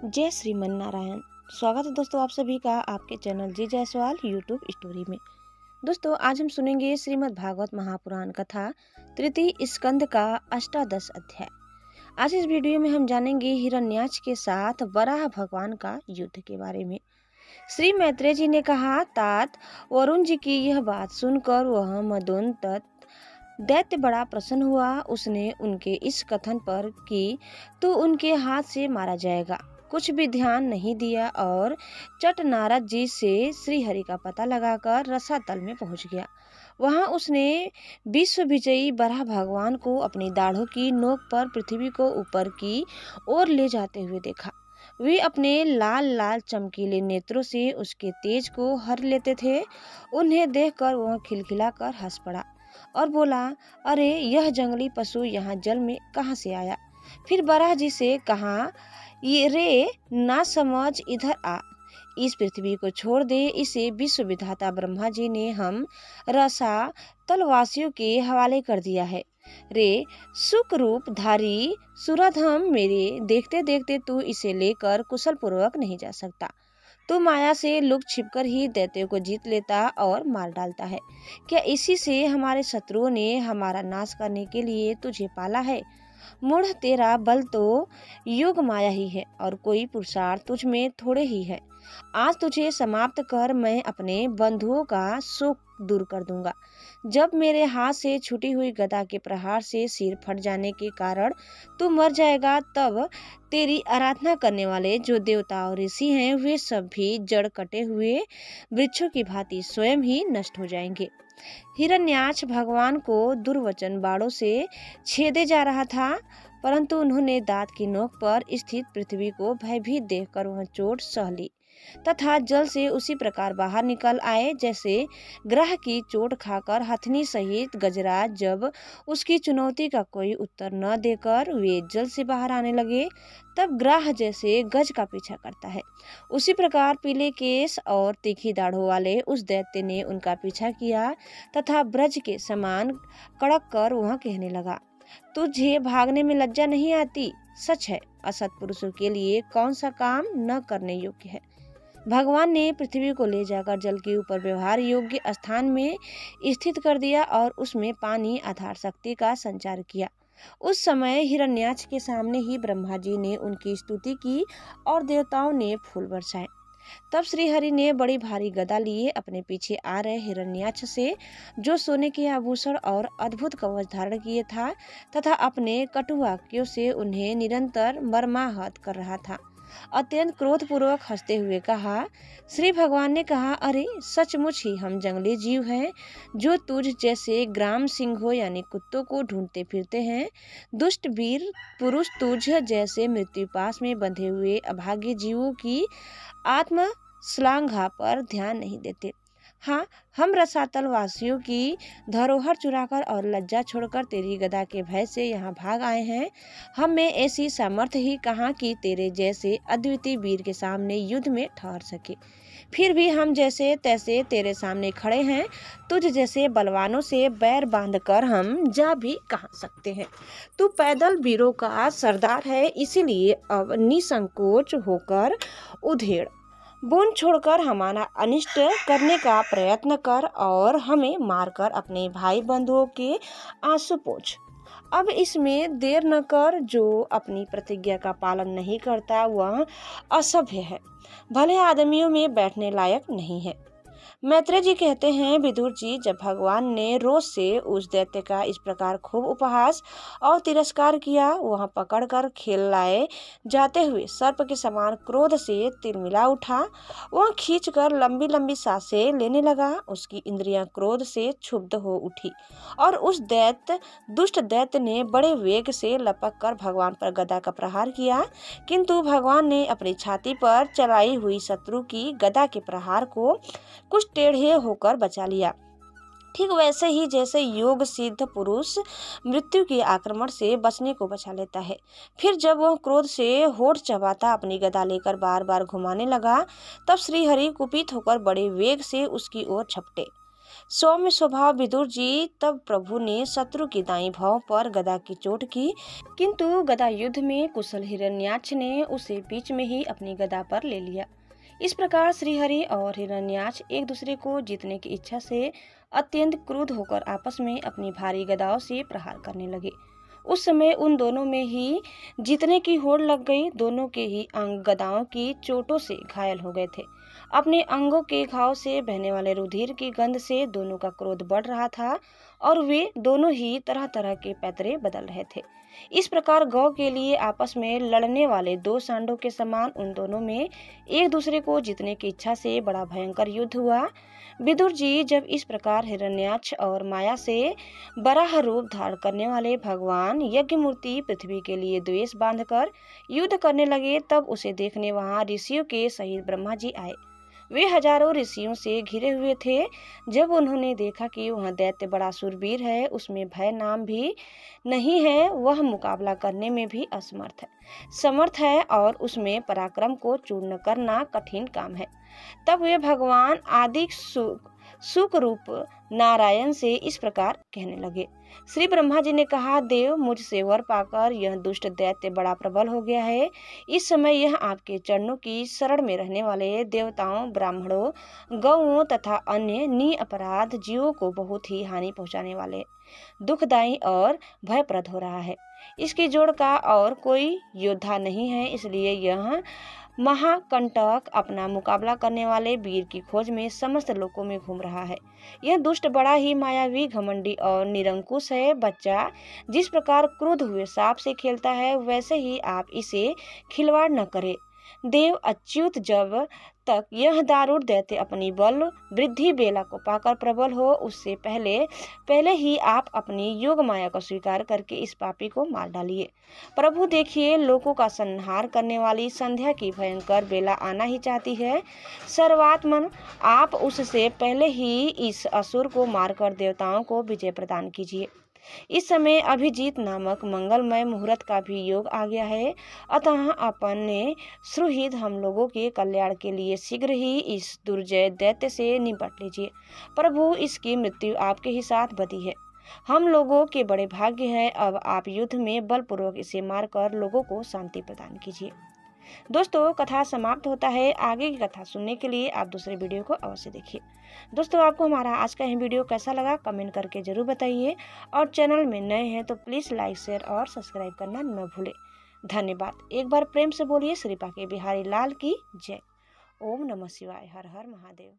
जय श्रीमन नारायण। स्वागत है दोस्तों आप सभी का आपके चैनल जी जायसवाल यूट्यूब स्टोरी में। दोस्तों आज हम सुनेंगे श्रीमद् भागवत महापुराण कथा तृतीय स्कंद का अष्टादश अध्याय। आज इस वीडियो में हम जानेंगे हिरण्याक्ष के साथ वराह भगवान का युद्ध के बारे में। श्री मैत्रेय जी ने कहा, तात वरुण जी की यह बात सुनकर वह मदोन्मत्त दैत्य बड़ा प्रसन्न हुआ। उसने उनके इस कथन पर कि तू उनके हाथ से मारा जाएगा कुछ भी ध्यान नहीं दिया और चट नारद जी से श्री हरि का पता लगाकर रसातल में पहुंच गया। वहां उसने विश्व विजयी वराह भगवान को अपनी दाढ़ों की नोक पर पृथ्वी को ऊपर की ओर ले जाते हुए देखा। वे अपने लाल लाल चमकीले नेत्रों से उसके तेज को हर लेते थे। उन्हें देखकर वह खिलखिलाकर हंस पड़ा और बोला, अरे यह जंगली पशु यहाँ जल में कहाँ से आया। फिर वराह जी से कहा, ये रे ना समझ इधर आ, इस पृथ्वी को छोड़ दे। इसे विश्व विधाता ब्रह्मा जी ने हम रसा तलवासियों के हवाले कर दिया है। रे सुख रूप धारी सुरधम मेरे, देखते देखते तू इसे लेकर कुशल पूर्वक नहीं जा सकता। तू माया से लुक छिपकर ही दैत्यों को जीत लेता और मार डालता है। क्या इसी से हमारे शत्रुओं ने हमारा नाश करने के लिए तुझे पाला है। मूढ़, तेरा बल तो योग माया ही है और कोई पुरुषार्थ तुझ में थोड़े ही है। आज तुझे समाप्त कर मैं अपने बंधुओं का शोक दूर कर दूंगा। जब मेरे हाथ से छूटी हुई गदा के प्रहार से सिर फट जाने के कारण तू मर जाएगा, तब तेरी आराधना करने वाले जो देवता और ऋषि हैं वे सब भी जड़ कटे हुए वृक्षों की भांति स्वयं ही नष्ट हो जाएंगे। हिरण्याक्ष भगवान को दुर्वचन बाणों से छेदे जा रहा था, परंतु उन्होंने दांत की नोक पर स्थित पृथ्वी को भयभीत देखकर वह चोट सह ली तथा जल से उसी प्रकार बाहर निकल आए जैसे ग्रह की चोट खाकर हथनी सहित गजराज जब उसकी चुनौती का कोई उत्तर न देकर वे जल से बाहर आने लगे, तब ग्रह जैसे गज का पीछा करता है, उसी प्रकार पीले केस और तीखी दाढ़ों वाले उस दैत्य ने उनका पीछा किया तथा ब्रज के समान कड़क कर वह कहने लगा, तुझे भागने में लज्जा नहीं आती। सच है, असत पुरुषों के लिए कौन सा काम न करने योग्य है। भगवान ने पृथ्वी को ले जाकर जल के ऊपर व्यवहार योग्य स्थान में स्थित कर दिया और उसमें पानी आधार शक्ति का संचार किया। उस समय हिरण्याक्ष के सामने ही ब्रह्मा जी ने उनकी स्तुति की और देवताओं ने फूल बरसाए। तब श्री हरि ने बड़ी भारी गदा लिए अपने पीछे आ रहे हिरण्याक्ष से, जो सोने के आभूषण और अद्भुत कवच धारण किए था तथा अपने कटुवाक्यों से उन्हें निरंतर मर्माहत कर रहा था, अत्यंत क्रोधपूर्वक हंसते हुए कहा। श्री भगवान ने कहा, अरे सचमुच ही हम जंगली जीव हैं जो तुझ जैसे ग्राम सिंहों यानी कुत्तों को ढूंढते फिरते हैं। दुष्ट वीर पुरुष तुझ जैसे मृत्युपाश में बंधे हुए अभागे जीवों की आत्म श्लाघा पर ध्यान नहीं देते। हाँ, हम रसातल वासियों की धरोहर चुराकर और लज्जा छोड़कर तेरी गदा के भय से यहाँ भाग आए हैं। हम में ऐसी सामर्थ्य ही कहाँ कि तेरे जैसे अद्वितीय वीर के सामने युद्ध में ठहर सके। फिर भी हम जैसे तैसे तेरे सामने खड़े हैं। तुझ जैसे बलवानों से बैर बांधकर हम जा भी कहाँ सकते हैं। तू पैदल वीरों का सरदार है, इसीलिए अब निसंकोच होकर उधेड़ बोन छोड़कर हमारा अनिष्ट करने का प्रयत्न कर और हमें मारकर अपने भाई बंधुओं के आंसू पोंछ। अब इसमें देर न कर, जो अपनी प्रतिज्ञा का पालन नहीं करता वह असभ्य है, भले आदमियों में बैठने लायक नहीं है। मैत्रेय जी कहते हैं, विदुर जी, जब भगवान ने रोष से उस दैत्य का इस प्रकार खूब उपहास और तिरस्कार किया, वह पकड़कर खेल लाए जाते हुए सर्प के समान क्रोध से तिलमिला उठा। वह खींचकर लंबी लंबी सांसें लेने लगा। उसकी इंद्रियां क्रोध से क्षुब्ध हो उठी और उस दुष्ट दैत्य ने बड़े वेग से लपक कर भगवान पर गदा का प्रहार किया, किंतु भगवान ने अपनी छाती पर चलाई हुई शत्रु की गदा के प्रहार को कुछ टेढ़े होकर बचा लिया। ठीक वैसे ही जैसे योग सिद्ध पुरुष मृत्यु के आक्रमण से बचने को बचा लेता है। फिर जब वह क्रोध से होठ चबाता अपनी गदा लेकर बार बार घुमाने लगा, तब श्री हरि कुपित होकर बड़े वेग से उसकी ओर झपटे। सौम्य स्वभाव विदुर जी, तब प्रभु ने शत्रु की दाईं भौं पर गदा की चोट की, किंतु गदा युद्ध में कुशल हिरण्याक्ष ने उसे बीच में ही अपनी गदा पर ले लिया। इस प्रकार श्रीहरि और हिरण्याक्ष एक दूसरे को जीतने की इच्छा से अत्यंत क्रुद्ध होकर आपस में अपनी भारी गदाओं से प्रहार करने लगे। उस समय उन दोनों में ही जीतने की होड़ लग गई। दोनों के ही अंग गदाओं की चोटों से घायल हो गए थे। अपने अंगों के घाव से बहने वाले रुधिर की गंध से दोनों का क्रोध बढ़ रहा था और वे दोनों ही तरह तरह के पैतरे बदल रहे थे। इस प्रकार गौ के लिए आपस में लड़ने वाले दो सांडों के समान उन दोनों में एक दूसरे को जीतने की इच्छा से बड़ा भयंकर युद्ध हुआ। विदुर जी, जब इस प्रकार हिरण्याक्ष और माया से बराह रूप धारण करने वाले भगवान यज्ञ मूर्ति पृथ्वी के लिए द्वेष बांधकर युद्ध करने लगे, तब उसे देखने वहां ऋषियों के सहित ब्रह्मा जी आए। वे हजारों ऋषियों से घिरे हुए थे। जब उन्होंने देखा कि वह दैत्य बड़ा शूरवीर है, उसमें भय नाम भी नहीं है, वह मुकाबला करने में भी समर्थ है और उसमें पराक्रम को चूर्ण करना कठिन काम है, तब वे भगवान आदि सुख रूप नारायण से इस प्रकार कहने लगे। श्री ब्रह्मा जी ने कहा, देव, मुझसे वर पाकर यह दुष्ट दैत्य बड़ा प्रबल हो गया है। इस समय यह आपके चरणों की शरण में रहने वाले देवताओं, ब्राह्मणों, गौओं तथा अन्य निरपराध जीवों को बहुत ही हानि पहुंचाने वाले, दुखदायी और भयप्रद हो रहा है। इसकी जोड़ का और कोई योद्धा नहीं है, इसलिए यह महाकंटक अपना मुकाबला करने वाले वीर की खोज में समस्त लोकों में घूम रहा है। यह दुष्ट बड़ा ही मायावी, घमंडी और निरंकुश है। बच्चा जिस प्रकार क्रुद्ध हुए सांप से खेलता है, वैसे ही आप इसे खिलवाड़ न करें। देव अच्युत, जब तक यह दारुण दैत्य अपनी बल वृद्धि बेला को पाकर प्रबल हो, उससे पहले ही आप अपनी योग माया को स्वीकार करके इस पापी को मार डालिए। प्रभु देखिए, लोगों का संहार करने वाली संध्या की भयंकर बेला आना ही चाहती है। सर्वात्मन, आप उससे पहले ही इस असुर को मारकर देवताओं को विजय प्रदान कीजिए। इस समय अभिजीत नामक मंगलमय मुहूर्त का भी योग आ गया है, अतः अपने सुहृद हम लोगों के कल्याण के लिए शीघ्र ही इस दुर्जय दैत्य से निपट लीजिए। प्रभु, इसकी मृत्यु आपके ही साथ बधी है। हम लोगों के बड़े भाग्य है। अब आप युद्ध में बलपूर्वक इसे मारकर लोगों को शांति प्रदान कीजिए। दोस्तों, कथा समाप्त होता है। आगे की कथा सुनने के लिए आप दूसरे वीडियो को अवश्य देखिए। दोस्तों, आपको हमारा आज का यह वीडियो कैसा लगा कमेंट करके जरूर बताइए, और चैनल में नए हैं तो प्लीज़ लाइक, शेयर और सब्सक्राइब करना न भूलें। धन्यवाद। एक बार प्रेम से बोलिए श्री बांके बिहारी लाल की जय। ओम नमः शिवाय। हर हर महादेव।